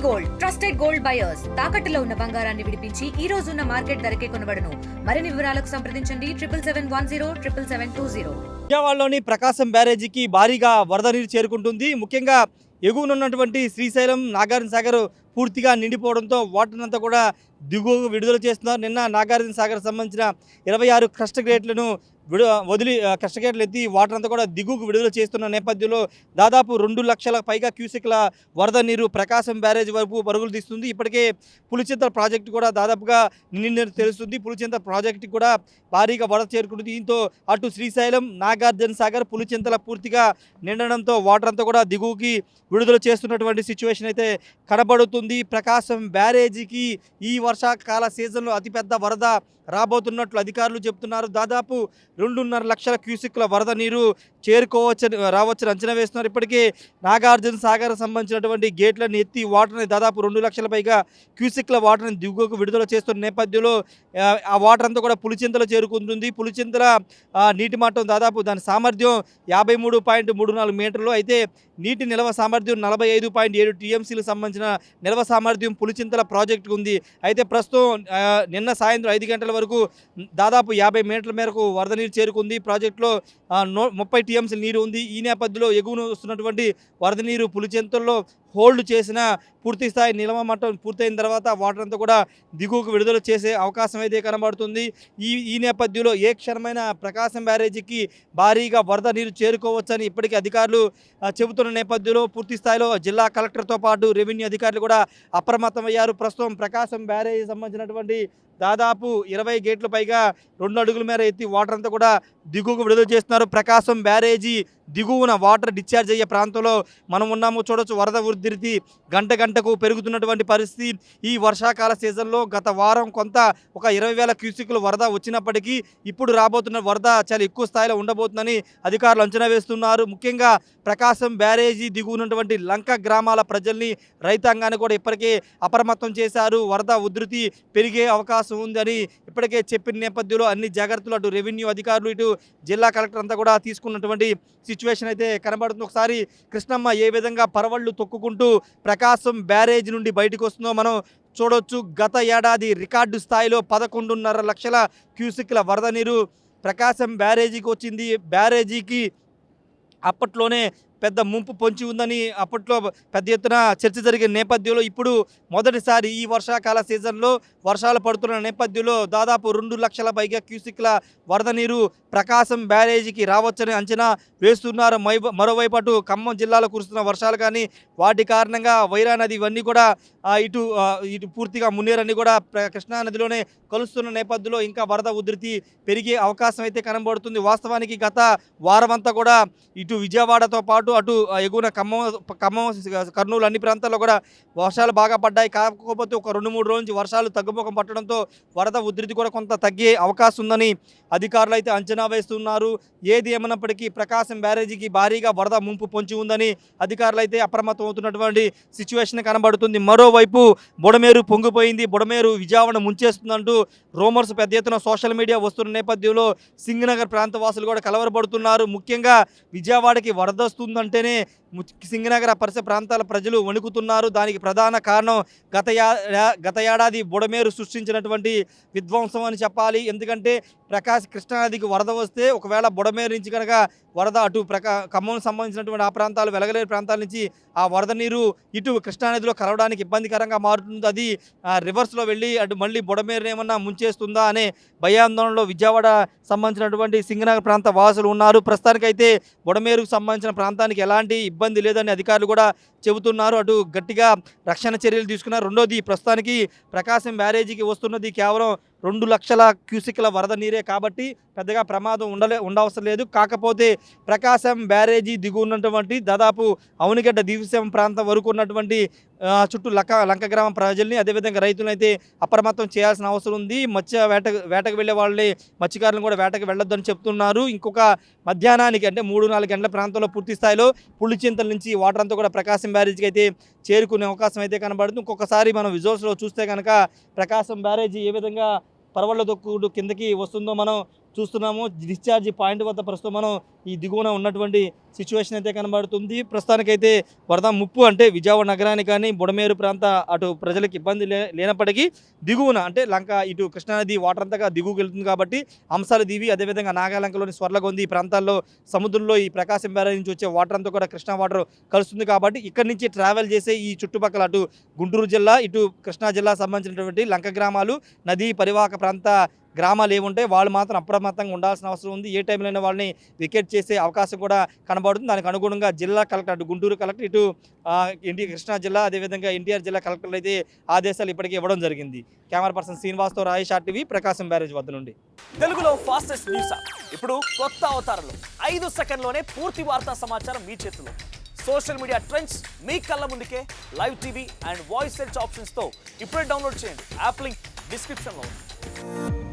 Gold trusted gold buyers తాకట్టులో ఉన్న బంగారాన్ని విడిపించి ఈ రోజు ఉన్న మార్కెట్ ధరకే కొనబడును. మరిన్ని వివరాలకు సంప్రదించండి 7771077720. విజయవాడలోని ప్రకాశం బ్యారేజీకి భారీగా వరద నీరు చేరుకుంటుంది. ముఖ్యంగా ఎగువనున్నటువంటి శ్రీశైలం నాగార్జున సాగర్ పూర్తిగా నిండిపోవడంతో వాటర్ అంతా కూడా దిగువకు విడుదల చేస్తున్నారు. నిన్న నాగార్జున సాగర్ సంబంధించిన 26 క్రస్ట్ గేట్లను వదిలి క్రస్ట్ గేట్లు ఎత్తి వాటర్ అంతా కూడా దిగువకు విడుదల చేస్తున్న నేపథ్యంలో దాదాపు 2 లక్షల పైగా క్యూసెక్ల వరద నీరు ప్రకాశం బ్యారేజ్ వరకు పరుగులు తీస్తుంది. ఇప్పటికే పులిచింతల ప్రాజెక్టు కూడా దాదాపుగా నిండి తెలుస్తుంది. పులిచింతల ప్రాజెక్టు కూడా భారీగా వరద చేరుకుంటుంది. దీంతో అటు శ్రీశైలం నాగార్జున సాగర్ పులిచింతల పూర్తిగా నిండడంతో వాటర్ అంతా కూడా దిగువకి విడుదల చేస్తున్నటువంటి సిచ్యువేషన్ అయితే కనబడుతుంది. ప్రకాశం బ్యారేజీకి ఈ వర్షాకాల సీజన్లో అతిపెద్ద వరద రాబోతున్నట్లు అధికారులు చెబుతున్నారు. దాదాపు 2.5 లక్షల క్యూసెక్ల వరద నీరు రావచ్చని అంచనా వేస్తున్నారు. ఇప్పటికే నాగార్జున సాగర్ సంబంధించినటువంటి గేట్లను ఎత్తి వాటర్ని దాదాపు 2 లక్షల పైగా క్యూసెక్ల వాటర్ని దిగువకు విడుదల చేస్తున్న నేపథ్యంలో ఆ వాటర్ అంతా కూడా పులిచింతలు చేరుకుంటుంది. పులిచింతల నీటి మట్టం దాదాపు దాని సామర్థ్యం 53.34 మీటర్లు అయితే నీటి నిల్వ సామర్థ్యం 45.7 టీఎంసీలకు సంబంధించిన నిల్వ సామర్థ్యం పులిచింతల ప్రాజెక్టుకు ఉంది. అయితే ప్రస్తుతం నిన్న సాయంత్రం 5 గంటల వరకు దాదాపు 50 మీటర్ల మేరకు వరద నీరు చేరుకుంది. ప్రాజెక్టులో 30 టీఎంసీ నీరు ఉంది. ఈ నేపథ్యంలో ఎగువను వస్తున్నటువంటి వరద నీరు పులిచింతల్లో హోల్డ్ చేసిన పూర్తి స్థాయి నిల్వ మట్టం పూర్తయిన తర్వాత వాటర్ అంతా కూడా దిగువకు విడుదల చేసే అవకాశం అయితే కనబడుతుంది. ఈ నేపథ్యంలో ఏ క్షణమైన ప్రకాశం బ్యారేజీకి భారీగా వరద నీరు చేరుకోవచ్చని ఇప్పటికీ అధికారులు చెబుతున్న నేపథ్యంలో పూర్తి స్థాయిలో జిల్లా కలెక్టర్తో పాటు రెవెన్యూ అధికారులు కూడా అప్రమత్తమయ్యారు. ప్రస్తుతం ప్రకాశం బ్యారేజీ సంబంధించినటువంటి దాదాపు 20 గేట్ల పైగా 2 అడుగుల మేర ఎత్తి వాటర్ అంతా కూడా దిగువకు విడుదల చేస్తున్నారు. ప్రకాశం బ్యారేజీ దిగువన వాటర్ డిశ్చార్జ్ అయ్యే ప్రాంతంలో మనం ఉన్నాము. చూడొచ్చు వరద ఉధృతి గంటకు పెరుగుతున్నటువంటి పరిస్థితి. ఈ వర్షాకాల సీజన్లో గత వారం కొంత ఒక 20,000 క్యూసెక్లు వరద వచ్చినప్పటికీ ఇప్పుడు రాబోతున్న వరద చాలా ఎక్కువ స్థాయిలో ఉండబోతుందని అధికారులు అంచనా వేస్తున్నారు. ముఖ్యంగా ప్రకాశం బ్యారేజీ దిగువనటువంటి లంక గ్రామాల ప్రజల్ని రైతాంగాన్ని కూడా ఇప్పటికే అప్రమత్తం చేశారు. వరద ఉధృతి పెరిగే అవకాశం ఉందని ఇప్పటికే చెప్పిన నేపథ్యంలో అన్ని జాగ్రత్తలు అటు రెవెన్యూ అధికారులు ఇటు జిల్లా కలెక్టర్ అంతా కూడా తీసుకున్నటువంటి సిచ్యువేషన్ అయితే కనబడుతుంది. ఒకసారి కృష్ణమ్మ ఏ విధంగా పరవళ్ళు తొక్కుకుంటూ ప్రకాశం బ్యారేజ్ నుండి బయటకు వస్తుందో మనం చూడొచ్చు. గత ఏడాది రికార్డు స్థాయిలో 11.5 లక్షల క్యూసెక్ల వరద నీరు ప్రకాశం బ్యారేజీకి వచ్చింది. బ్యారేజీకి అప్పట్లోనే పెద్ద ముంపు పొంచి ఉందని అప్పట్లో పెద్ద ఎత్తున చర్చ జరిగిన నేపథ్యంలో ఇప్పుడు మొదటిసారి ఈ వర్షాకాల సీజన్లో వర్షాలు పడుతున్న నేపథ్యంలో దాదాపు 2 లక్షల పైగా క్యూసెక్ల వరద నీరు ప్రకాశం బ్యారేజీకి రావచ్చని అంచనా వేస్తున్నారు. మరోవైపు అటు ఖమ్మం జిల్లాలో కురుస్తున్న వర్షాలు కానీ వాటి కారణంగా వైరా నది ఇవన్నీ కూడా ఇటు పూర్తిగా మున్నేరన్నీ కూడా కృష్ణా నదిలోనే కలుస్తున్న నేపథ్యంలో ఇంకా వరద ఉధృతి పెరిగే అవకాశం అయితే కనబడుతుంది. వాస్తవానికి గత వారమంతా కూడా ఇటు విజయవాడతో పాటు అటు ఎగువన ఖమ్మం కర్నూలు అన్ని ప్రాంతాల్లో కూడా వర్షాలు బాగా పడ్డాయి. కాకపోతే ఒక 2-3 రోజుల నుంచి వర్షాలు తగ్గుముఖం పట్టడంతో వరద ఉధృతి కూడా కొంత తగ్గే అవకాశం ఉందని అధికారులు అయితే అంచనా వేస్తున్నారు. ఏది ఏమన్నప్పటికీ ప్రకాశం బ్యారేజీకి భారీగా వరద ముంపు పొంచి ఉందని అధికారులు అయితే అప్రమత్తం అవుతున్నటువంటి సిచ్యువేషన్ కనబడుతుంది. మరోవైపు బుడమేరు పొంగిపోయింది, బుడమేరు విజయవాడ ముంచేస్తుందంటూ రూమర్స్ పెద్ద ఎత్తున సోషల్ మీడియా వస్తున్న నేపథ్యంలో సింగనగర్ ప్రాంత వాసులు కూడా కలవరపడుతున్నారు. ముఖ్యంగా విజయవాడకి వరద వస్తుందంటేనే సింగనగర్ పరిసర ప్రాంతాల ప్రజలు వణుకుతున్నారు. దానికి ప్రధాన కారణం గత ఏడాది బుడమేరు సృష్టించినటువంటి విధ్వంసం అని చెప్పాలి. ఎందుకంటే కృష్ణానదికి వరద వస్తే ఒకవేళ బుడమేరు నుంచి కనుక వరద అటు ఖమ్మం సంబంధించినటువంటి ఆ ప్రాంతాలు వెలగలేరు ప్రాంతాల నుంచి ఆ వరద నీరు ఇటు కృష్ణానదిలో కలవడానికి ఇబ్బందికరంగా మారుతుంది. అది రివర్స్లో వెళ్ళి అటు మళ్ళీ బుడమేరు ఏమన్నా ముంచేస్తుందా అనే భయాందోళనలో విజయవాడ సంబంధించినటువంటి సింగనగర్ ప్రాంత వాసులు ఉన్నారు. ప్రస్తుతానికైతే బుడమేరుకు సంబంధించిన ప్రాంతానికి ఎలాంటి ఇబ్బంది లేదని అధికారులు కూడా చెబుతున్నారు. అటు గట్టిగా రక్షణ చర్యలు తీసుకున్నారు. రెండోది ప్రస్తుతానికి ప్రకాశం బ్యారేజీకి వస్తున్నది కేవలం 2 లక్షల క్యూసెక్ల వరద నీరే కాబట్టి పెద్దగా ప్రమాదం ఉండవసరం లేదు. కాకపోతే ప్రకాశం బ్యారేజీ దిగున్నటువంటి దాదాపు అవనిగడ్డ దివిసీమ ప్రాంతం వరకు ఉన్నటువంటి చుట్టూ లంక గ్రామ ప్రజల్ని అదేవిధంగా రైతులను అయితే అప్రమత్తం చేయాల్సిన అవసరం ఉంది. వేటకు వెళ్ళే వాళ్ళని మత్స్యకారులను కూడా వేటకు వెళ్ళొద్దని చెప్తున్నారు. ఇంకొక మధ్యాహ్నానికి అంటే 3-4 గంటల ప్రాంతంలో పూర్తి స్థాయిలో పులిచింతల నుంచి వాటర్ అంతా కూడా ప్రకాశం బ్యారేజీకి అయితే చేరుకునే అవకాశం అయితే కనబడుతుంది. ఇంకొకసారి మనం విజువల్స్లో చూస్తే కనుక ప్రకాశం బ్యారేజీ ఏ విధంగా పరవళ్ళ దొక్కుడు కిందకి వస్తుందో మనం చూస్తున్నాము. డిశ్చార్జి పాయింట్ వద్ద ప్రస్తుతం మనం ఈ దిగువన ఉన్నటువంటి సిచ్యువేషన్ అయితే కనబడుతుంది. ప్రస్తుతానికైతే వరద ముప్పు అంటే విజయవాడ నగరానికి కానీ బుడమేరు ప్రాంత అటు ప్రజలకు ఇబ్బంది లేనప్పటికీ దిగువన అంటే లంక ఇటు కృష్ణానది వాటర్ అంతగా దిగువకి వెళ్తుంది కాబట్టి అంశాలు దివి అదేవిధంగా నాగాలంకలోని స్వర్లగొంది ఈ ప్రాంతాల్లో సముద్రంలో ఈ ప్రకాశం బ్యారేజ్ నుంచి వచ్చే వాటర్ అంతా కూడా కృష్ణా వాటర్ కలుస్తుంది కాబట్టి ఇక్కడి నుంచి ట్రావెల్ చేసే ఈ చుట్టుపక్కల అటు గుంటూరు జిల్లా ఇటు కృష్ణా జిల్లా సంబంధించినటువంటి లంక గ్రామాలు నదీ పరివాహక ప్రాంత గ్రామాలు ఏముంటాయి వాళ్ళు మాత్రం అప్రమత్తంగా ఉండాల్సిన అవసరం ఉంది. ఏ టైంలో అయినా వాళ్ళని వికెట్ చేసే అవకాశం కూడా కనబడుతుంది. దానికి అనుగుణంగా జిల్లా కలెక్టర్ అటు గుంటూరు కలెక్టర్ ఇటు కృష్ణా జిల్లా అదేవిధంగా ఎన్టీఆర్ జిల్లా కలెక్టర్లు అయితే ఆదేశాలు ఇప్పటికే ఇవ్వడం జరిగింది. కెమెరా పర్సన్ శ్రీనివాస్తో రాయేష్ RTV ప్రకాశం బ్యారేజ్ వద్ద నుండి. తెలుగులో ఫాస్టెస్ట్ న్యూస్ ఇప్పుడు కొత్త అవతారంలో 5 సెకండ్లోనే పూర్తి వార్తా సమాచారం మీ చేతిలో. సోషల్ మీడియా ట్రెండ్స్ మీ కళ్ళ ముందుకే live TV and voice search ఆప్షన్స్తో ఇప్పుడే డౌన్లోడ్ చేయండి. యాప్ లింక్ డిస్క్రిప్షన్లో ఉంది.